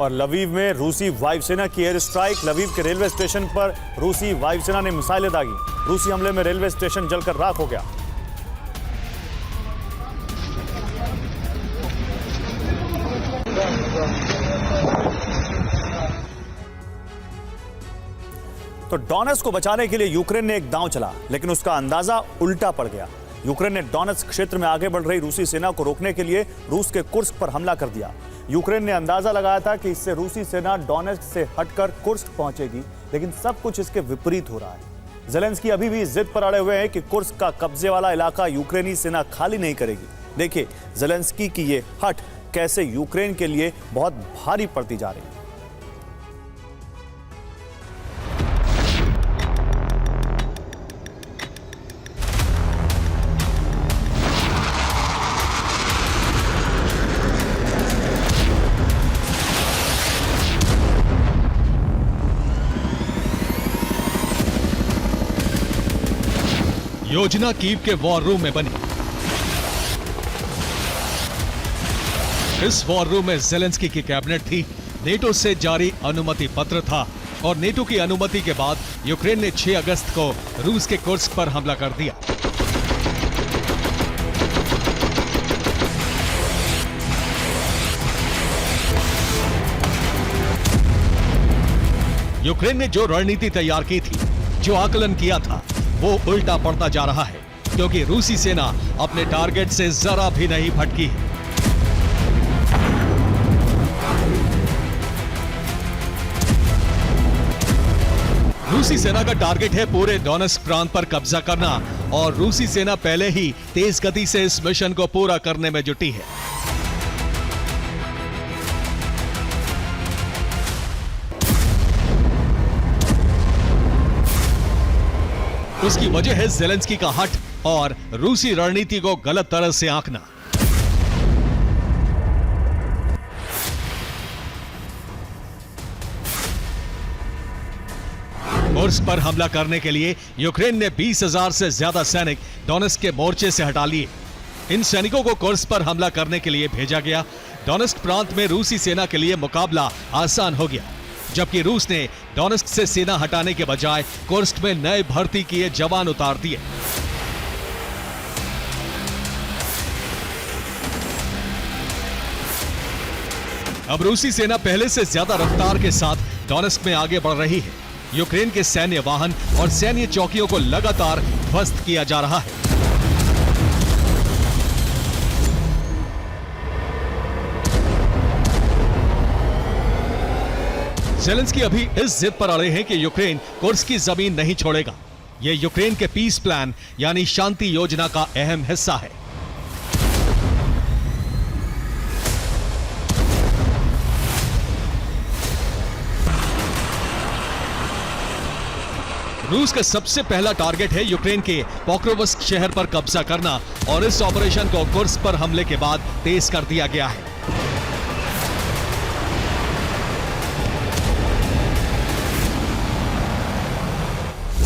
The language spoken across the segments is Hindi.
और लवीव में रूसी वायुसेना की एयर स्ट्राइक। लवीव के रेलवे स्टेशन पर रूसी वायुसेना ने मिसाइलें दागी। रूसी हमले में रेलवे स्टेशन जलकर राख हो गया। तो डोनेट्स्क को बचाने के लिए यूक्रेन ने एक दांव चला, लेकिन उसका अंदाजा उल्टा पड़ गया। यूक्रेन ने डोनेट्स्क क्षेत्र में आगे बढ़ रही रूसी सेना को रोकने के लिए रूस के कुर्स्क पर हमला कर दिया। यूक्रेन ने अंदाजा लगाया था कि इससे रूसी सेना डोनेट्स्क से हटकर कुर्स्क पहुंचेगी, लेकिन सब कुछ इसके विपरीत हो रहा है। ज़ेलेंस्की अभी भी जिद पर अड़े हुए हैं कि कुर्स्क का कब्जे वाला इलाका यूक्रेनी सेना खाली नहीं करेगी। देखिए ज़ेलेंस्की की ये हट कैसे यूक्रेन के लिए बहुत भारी पड़ती जा रही है। योजना कीव के वॉर रूम में बनी। इस वॉर रूम में ज़ेलेंस्की की कैबिनेट थी, नेटो से जारी अनुमति पत्र था और नेटो की अनुमति के बाद यूक्रेन ने 6 अगस्त को रूस के कुर्स्क पर हमला कर दिया। यूक्रेन ने जो रणनीति तैयार की थी, जो आकलन किया था, वो उल्टा पड़ता जा रहा है, क्योंकि रूसी सेना अपने टारगेट से जरा भी नहीं भटकी है। रूसी सेना का टारगेट है पूरे डोनेट्स्क प्रांत पर कब्जा करना और रूसी सेना पहले ही तेज गति से इस मिशन को पूरा करने में जुटी है। उसकी वजह है ज़ेलेंस्की का हट और रूसी रणनीति को गलत तरह से आंकना। कुर्स्क पर हमला करने के लिए यूक्रेन ने 20,000 से ज्यादा सैनिक डोनेट्स्क के मोर्चे से हटा लिए। इन सैनिकों को कुर्स्क पर हमला करने के लिए भेजा गया। डोनेट्स्क प्रांत में रूसी सेना के लिए मुकाबला आसान हो गया, जबकि रूस ने डोनेट्स्क से सेना हटाने के बजाय कुर्स्क में नए भर्ती किए जवान उतार दिए। अब रूसी सेना पहले से ज्यादा रफ्तार के साथ डोनेट्स्क में आगे बढ़ रही है। यूक्रेन के सैन्य वाहन और सैन्य चौकियों को लगातार ध्वस्त किया जा रहा है। ज़ेलेंस्की अभी इस जिद पर अड़े हैं कि यूक्रेन कुर्स्क की जमीन नहीं छोड़ेगा। यह यूक्रेन के पीस प्लान यानी शांति योजना का अहम हिस्सा है। रूस का सबसे पहला टारगेट है यूक्रेन के पोक्रोवस्क शहर पर कब्जा करना और इस ऑपरेशन को कुर्स्क पर हमले के बाद तेज कर दिया गया है।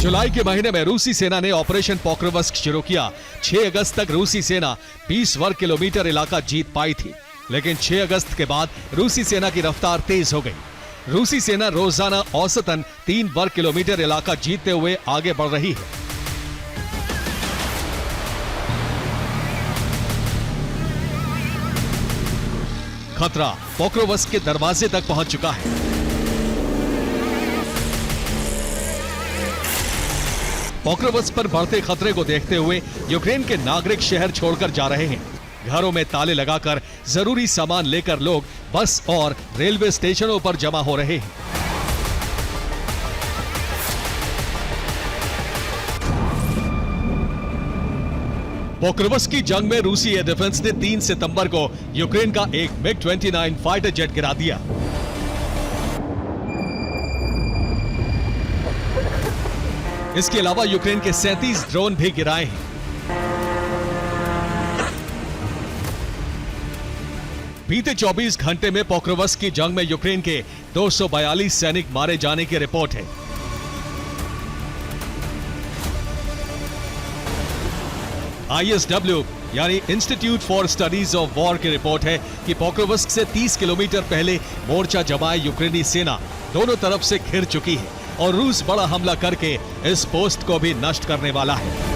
जुलाई के महीने में रूसी सेना ने ऑपरेशन पोक्रोवस्क शुरू किया। 6 अगस्त तक रूसी सेना 20 वर्ग किलोमीटर इलाका जीत पाई थी, लेकिन 6 अगस्त के बाद रूसी सेना की रफ्तार तेज हो गई। रूसी सेना रोजाना औसतन 3 वर्ग किलोमीटर इलाका जीतते हुए आगे बढ़ रही है। खतरा पोक्रोवस्क के दरवाजे तक पहुंच चुका है। पोक्रोवस्क पर बढ़ते खतरे को देखते हुए यूक्रेन के नागरिक शहर छोड़कर जा रहे हैं। घरों में ताले लगाकर जरूरी सामान लेकर लोग बस और रेलवे स्टेशनों पर जमा हो रहे हैं। पोक्रोवस्क की जंग में रूसी एयर डिफेंस ने 3 सितंबर को यूक्रेन का एक MiG-29 फाइटर जेट गिरा दिया। इसके अलावा यूक्रेन के 37 ड्रोन भी गिराए हैं। बीते 24 घंटे में पोक्रोवस्क की जंग में यूक्रेन के 242 सैनिक मारे जाने की रिपोर्ट है। ISW यानी institute for studies of war की रिपोर्ट है कि पोक्रोवस्क से 30 किलोमीटर पहले मोर्चा जमाए यूक्रेनी सेना दोनों तरफ से घिर चुकी है और रूस बड़ा हमला करके इस पोस्ट को भी नष्ट करने वाला है।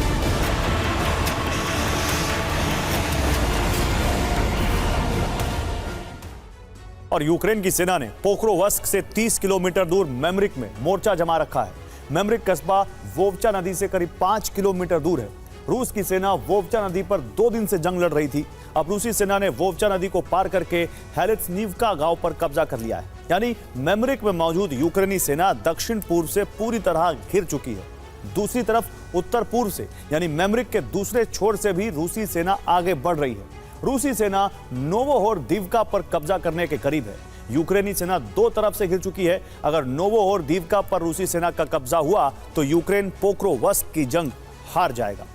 और यूक्रेन की सेना ने पोक्रोवस्क से 30 किलोमीटर दूर मेमरिक में मोर्चा जमा रखा है। मेमरिक कस्बा वोवचा नदी से करीब 5 किलोमीटर दूर है। रूस की सेना वोवचा नदी पर 2 दिन से जंग लड़ रही थी। अब रूसी सेना ने वोवचा नदी को पार करके हेलित्सनीवका गांव पर कब्जा कर लिया है। यानी मेमरिक में मौजूद यूक्रेनी सेना दक्षिण पूर्व से पूरी तरह घिर चुकी है। दूसरी तरफ उत्तर पूर्व से यानी मेमरिक के दूसरे छोर से भी रूसी सेना आगे बढ़ रही है। रूसी सेना नोवोहोरदीवका पर कब्जा करने के करीब है। यूक्रेनी सेना 2 तरफ से घिर चुकी है। अगर नोवोहोरदीवका पर रूसी सेना का कब्जा हुआ तो यूक्रेन पोक्रोवस्क की जंग हार जाएगा।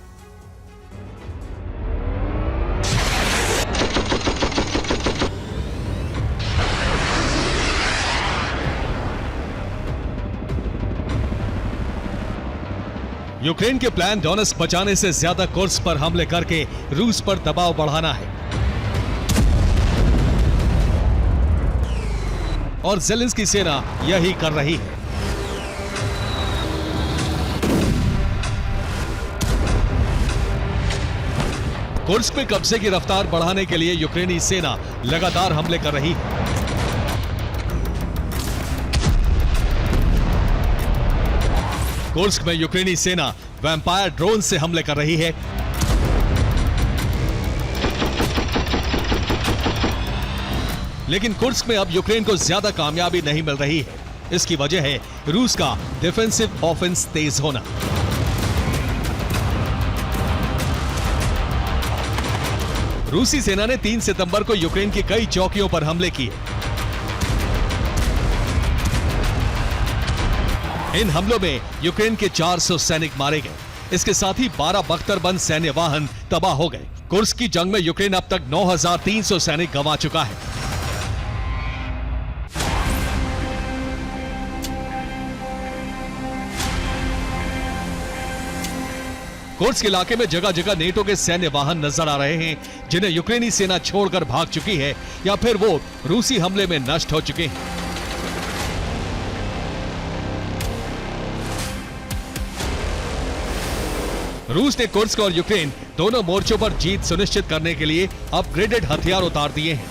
यूक्रेन के प्लान डोनेस्क बचाने से ज्यादा कुर्स्क पर हमले करके रूस पर दबाव बढ़ाना है और ज़ेलेंस्की सेना यही कर रही है। कुर्स्क में कब्जे की रफ्तार बढ़ाने के लिए यूक्रेनी सेना लगातार हमले कर रही है। कुर्स्क में यूक्रेनी सेना वैम्पायर ड्रोन से हमले कर रही है। लेकिन कुर्स्क में अब यूक्रेन को ज्यादा कामयाबी नहीं मिल रही है। इसकी वजह है रूस का डिफेंसिव ऑफेंस तेज होना। रूसी सेना ने 3 सितंबर को यूक्रेन की कई चौकियों पर हमले किए। इन हमलों में यूक्रेन के 400 सैनिक मारे गए। इसके साथ ही 12 बख्तरबंद सैन्य वाहन तबाह हो गए। कुर्स्क की जंग में यूक्रेन अब तक 9,300 सैनिक गंवा चुका है। कुर्स्क इलाके में जगह जगह नेटो के सैन्य वाहन नजर आ रहे हैं, जिन्हें यूक्रेनी सेना छोड़कर भाग चुकी है या फिर वो रूसी हमले में नष्ट हो चुके हैं। रूस ने कुर्स्क और यूक्रेन दोनों मोर्चों पर जीत सुनिश्चित करने के लिए अपग्रेडेड हथियार उतार दिए हैं।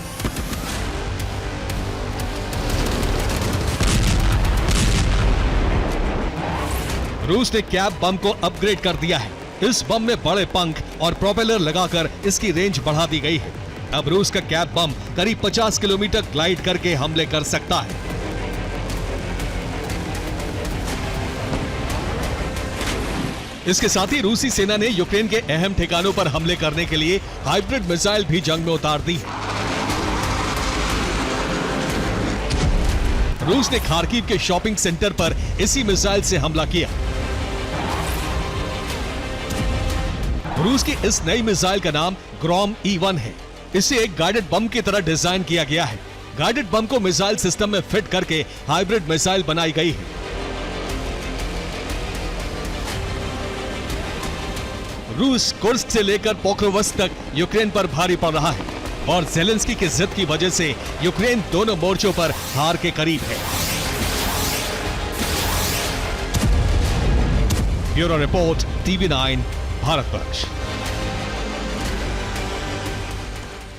रूस ने कैब बम को अपग्रेड कर दिया है। इस बम में बड़े पंख और प्रोपेलर लगाकर इसकी रेंज बढ़ा दी गई है। अब रूस का कैब बम करीब 50 किलोमीटर ग्लाइड करके हमले कर सकता है। इसके साथ ही रूसी सेना ने यूक्रेन के अहम ठिकानों पर हमले करने के लिए हाइब्रिड मिसाइल भी जंग में उतार दी है। रूस ने खार्किव के शॉपिंग सेंटर पर इसी मिसाइल से हमला किया। रूस की इस नई मिसाइल का नाम ग्रॉम E1 है। इसे एक गाइडेड बम की तरह डिजाइन किया गया है। गाइडेड बम को मिसाइल सिस्टम में फिट करके हाइब्रिड मिसाइल बनाई गई है। रूस कुर्स्क से लेकर पोक्रोवस्क तक यूक्रेन पर भारी पड़ रहा है और ज़ेलेंस्की की जिद की वजह से यूक्रेन दोनों मोर्चों पर हार के करीब है। Bureau report, TV9, Bharatvarsh.